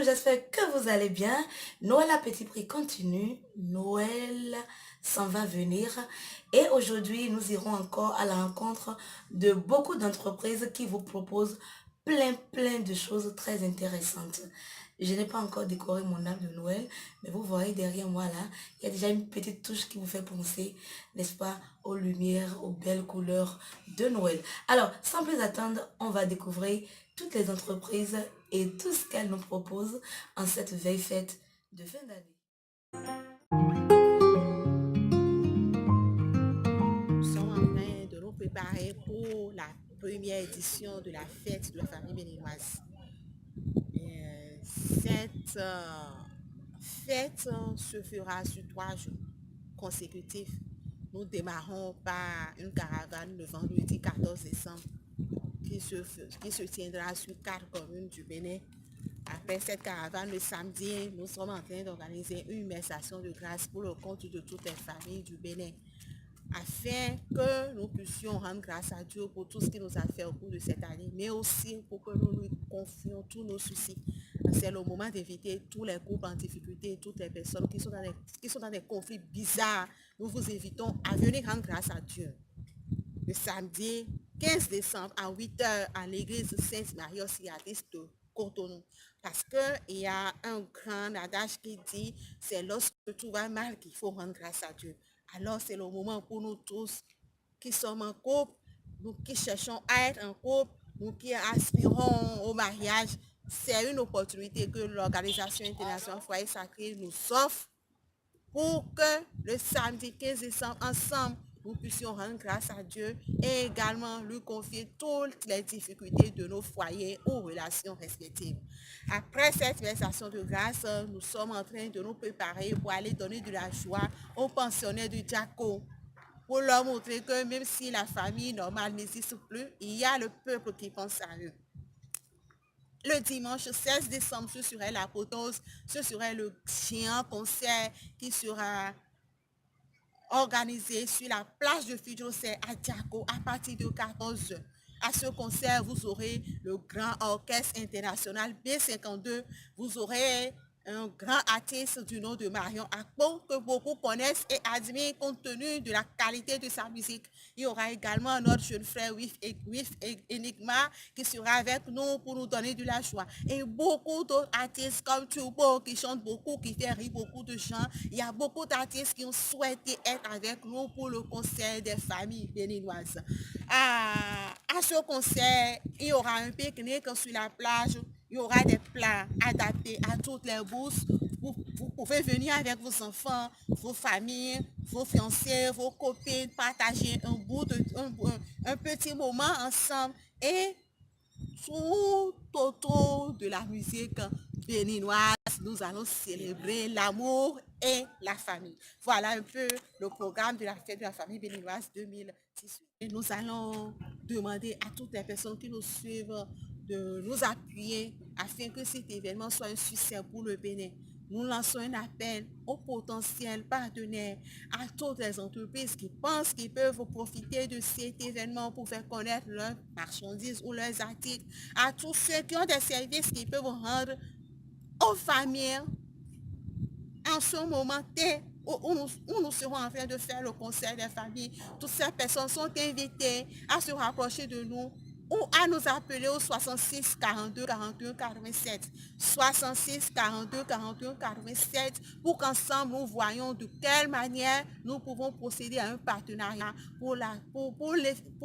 j'espère que vous allez bien. Noël à petit prix continue. Noël s'en va venir. Et aujourd'hui, nous irons encore à la rencontre de beaucoup d'entreprises qui vous proposent plein de choses très intéressantes. Je n'ai pas encore décoré mon arbre de Noël, mais vous voyez derrière moi là, il y a déjà une petite touche qui vous fait penser, n'est-ce pas, aux lumières, aux belles couleurs de Noël. Alors, sans plus attendre, on va découvrir toutes les entreprises et tout ce qu'elles nous proposent en cette veille fête de fin d'année. Nous sommes en train de nous préparer pour la première édition de la fête de la famille béninoise. Cette fête se fera sur 3 jours consécutifs. Nous démarrons par une caravane le vendredi 14 décembre qui se tiendra sur 4 communes du Bénin. Après cette caravane, le samedi, nous sommes en train d'organiser une messation de grâce pour le compte de toutes les familles du Bénin, afin que nous puissions rendre grâce à Dieu pour tout ce qu'il nous a fait au cours de cette année, mais aussi pour que nous lui confions tous nos soucis. C'est le moment d'éviter tous les groupes en difficulté, toutes les personnes qui sont dans des conflits bizarres. Nous vous invitons à venir rendre grâce à Dieu. Le samedi 15 décembre à 8 h à l'église Sainte-Marie Auxiliatrice de Cotonou. Parce qu'il y a un grand adage qui dit, c'est lorsque tout va mal qu'il faut rendre grâce à Dieu. Alors c'est le moment pour nous tous qui sommes en couple, nous qui cherchons à être en couple, nous qui aspirons au mariage. C'est une opportunité que l'Organisation internationale Foyer Sacré nous offre pour que le samedi 15 décembre, ensemble, nous puissions rendre grâce à Dieu et également lui confier toutes les difficultés de nos foyers ou relations respectives. Après cette versation de grâce, nous sommes en train de nous préparer pour aller donner de la joie aux pensionnaires du Diaco, pour leur montrer que même si la famille normale n'existe plus, il y a le peuple qui pense à eux. Le dimanche 16 décembre, ce serait la potence, ce serait le géant concert qui sera organisé sur la plage de Fidjosé à Diaco à partir de 14 h. À ce concert, vous aurez le grand orchestre international B52, vous aurez un grand artiste du nom de Marion Akpo que beaucoup connaissent et admirent compte tenu de la qualité de sa musique. Il y aura également notre jeune frère Wif Enigma qui sera avec nous pour nous donner de la joie. Et beaucoup d'autres artistes comme Turbo qui chantent beaucoup, qui fait rire beaucoup de gens. Il y a beaucoup d'artistes qui ont souhaité être avec nous pour le concert des familles béninoises. À ce concert, il y aura un pique-nique sur la plage. Il y aura des plats adaptés à toutes les bourses. Vous pouvez venir avec vos enfants, vos familles, vos fiancés, vos copines, partager un petit moment ensemble et tout autour de la musique béninoise, nous allons célébrer l'amour et la famille. Voilà un peu le programme de la fête de la famille béninoise 2018. Et nous allons demander à toutes les personnes qui nous suivent de nous appuyer afin que cet événement soit un succès pour le Bénin. Nous lançons un appel aux potentiels partenaires, à toutes les entreprises qui pensent qu'ils peuvent profiter de cet événement pour faire connaître leurs marchandises ou leurs articles, à tous ceux qui ont des services qu'ils peuvent rendre aux familles en ce moment où nous serons en train de faire le concert des familles. Toutes ces personnes sont invitées à se rapprocher de nous ou à nous appeler au 66 42 41 87 66 42 41 87 pour qu'ensemble nous voyons de quelle manière nous pouvons procéder à un partenariat pour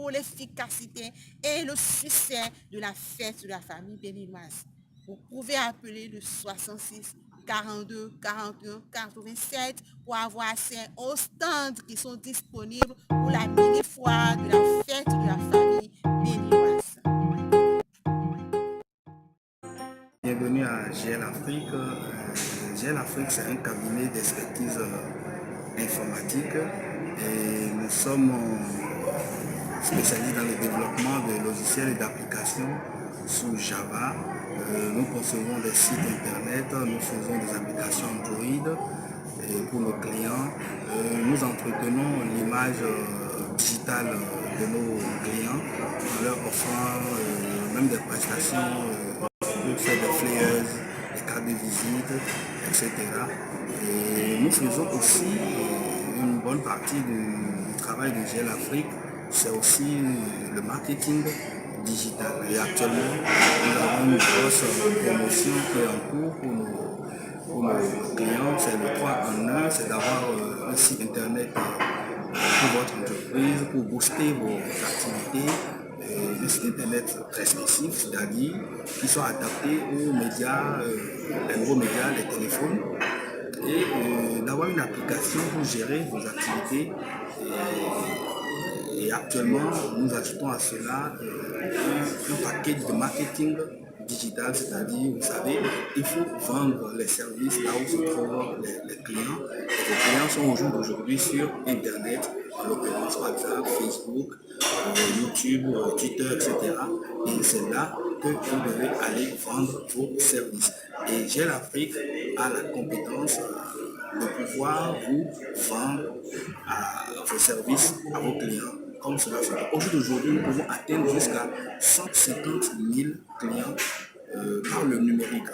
l'efficacité et le succès de la fête de la famille béninoise. Vous pouvez appeler le 66 42 41 87 pour avoir accès aux stands qui sont disponibles pour la mini-foire de la fête de la famille béninoise. Bienvenue à GL Afrique. GL Afrique, c'est un cabinet d'expertise informatique et nous sommes spécialisés dans le développement de logiciels et d'applications sous Java. Nous concevons des sites internet, nous faisons des applications Android pour nos clients. Nous entretenons l'image digitale de nos clients en leur offrant même des prestations pour faire des flyers, les cartes de visite, etc. Et nous faisons aussi une bonne partie du travail de GEL Afrique, c'est aussi le marketing digital. Et actuellement, nous avons une grosse promotion qui est en cours pour nos clients. C'est le 3 en 1, c'est d'avoir un site internet pour votre entreprise, pour booster vos activités. Un site internet très spécifique, c'est-à-dire qui sont adaptés aux médias, les nouveaux médias, les téléphones, et d'avoir une application pour gérer vos activités. Et actuellement, nous ajoutons à cela un paquet de marketing digital, c'est-à-dire, vous savez, il faut vendre les services là où se trouvent les clients. Les clients sont au jour d'aujourd'hui sur Internet, en l'occurrence WhatsApp, Facebook, YouTube, Twitter, etc. Et c'est là que vous devez aller vendre vos services. Et GEL Afrique a la compétence de pouvoir vous vendre vos services à vos clients comme cela se fait. Au jour d'aujourd'hui, nous pouvons atteindre jusqu'à 150 000 clients par le numérique.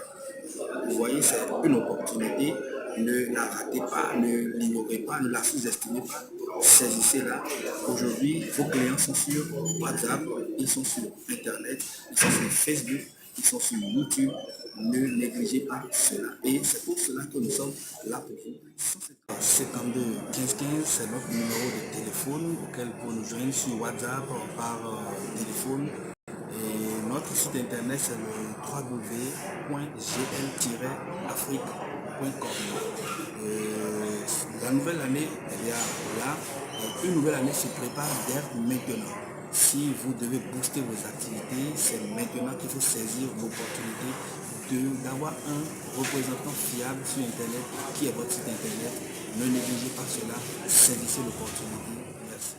Vous voyez, c'est une opportunité. Ne la ratez pas, ne l'ignorez pas, ne la sous-estimez pas. Saisissez-la. Aujourd'hui, vos clients sont sur WhatsApp, ils sont sur Internet, ils sont sur Facebook, ils sont sur YouTube. Ne négligez pas cela. Et c'est pour cela que nous sommes là pour vous. 52 15 15, c'est notre numéro de téléphone auquel vous nous joindre sur WhatsApp par téléphone. Et notre site internet c'est le www.gl-afrique.com. La nouvelle année, il y a là, une nouvelle année se prépare dès maintenant. Si vous devez booster vos activités, c'est maintenant qu'il faut saisir l'opportunité d'avoir un représentant fiable sur Internet qui est votre site Internet. Ne négligez pas cela, saisissez l'opportunité. Merci.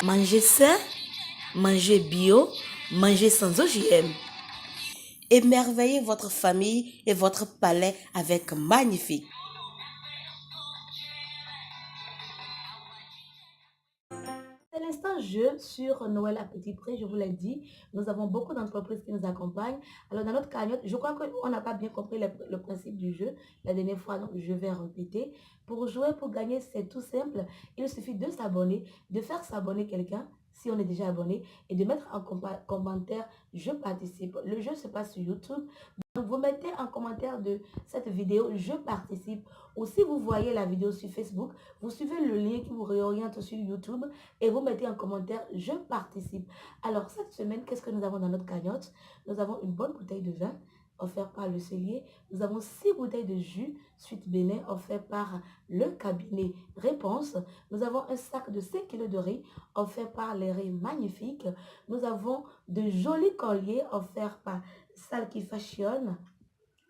Manger sain, manger bio, manger sans OGM. Émerveillez votre famille et votre palais avec Magnifique. C'est l'instant jeu sur Noël à petit prix, je vous l'ai dit. Nous avons beaucoup d'entreprises qui nous accompagnent. Alors dans notre cagnotte, je crois qu'on n'a pas bien compris le principe du jeu. La dernière fois, donc, je vais répéter. Pour jouer, pour gagner, c'est tout simple. Il suffit de s'abonner, de faire s'abonner quelqu'un, si on est déjà abonné, et de mettre en commentaire « Je participe ». Le jeu se passe sur YouTube. Donc, vous mettez en commentaire de cette vidéo « Je participe » ou si vous voyez la vidéo sur Facebook, vous suivez le lien qui vous réoriente sur YouTube et vous mettez en commentaire « Je participe ». Alors, cette semaine, qu'est-ce que nous avons dans notre cagnotte? Nous avons une bonne bouteille de vin offerte par le cellier. Nous avons 6 bouteilles de jus Suite Bénin offert par le cabinet Réponse. Nous avons un sac de 5 kg de riz offert par les riz magnifiques. Nous avons de jolis colliers offerts par Salki Fashion.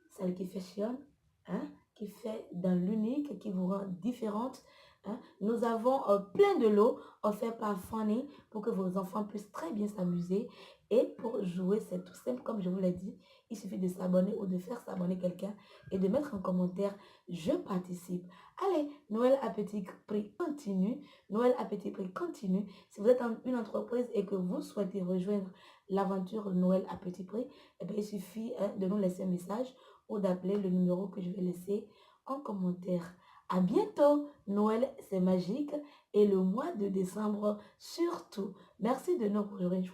Salki Fashion, hein, qui fait dans l'unique, qui vous rend différente. Hein. Nous avons plein de lots offerts par Fanny pour que vos enfants puissent très bien s'amuser. Et pour jouer, c'est tout simple, comme je vous l'ai dit. Il suffit de s'abonner ou de faire s'abonner quelqu'un et de mettre en commentaire « Je participe ». Allez, Noël à petit prix continue. Noël à petit prix continue. Si vous êtes une entreprise et que vous souhaitez rejoindre l'aventure Noël à petit prix, eh bien, il suffit de nous laisser un message ou d'appeler le numéro que je vais laisser en commentaire. À bientôt. Noël, c'est magique. Et le mois de décembre, surtout. Merci de nous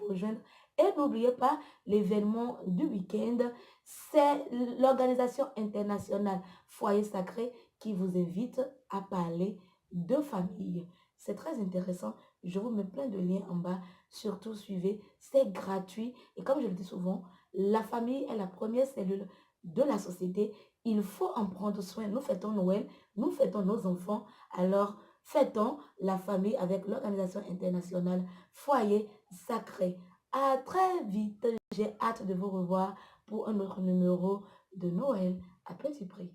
rejoindre. Et n'oubliez pas, l'événement du week-end, c'est l'organisation internationale Foyer Sacré qui vous invite à parler de famille. C'est très intéressant. Je vous mets plein de liens en bas. Surtout, suivez. C'est gratuit. Et comme je le dis souvent, la famille est la première cellule de la société. Il faut en prendre soin. Nous fêtons Noël, nous fêtons nos enfants. Alors, Fêtons la famille avec l'organisation internationale Foyer Sacré. À très vite. J'ai hâte de vous revoir pour un autre numéro de Noël à petit prix.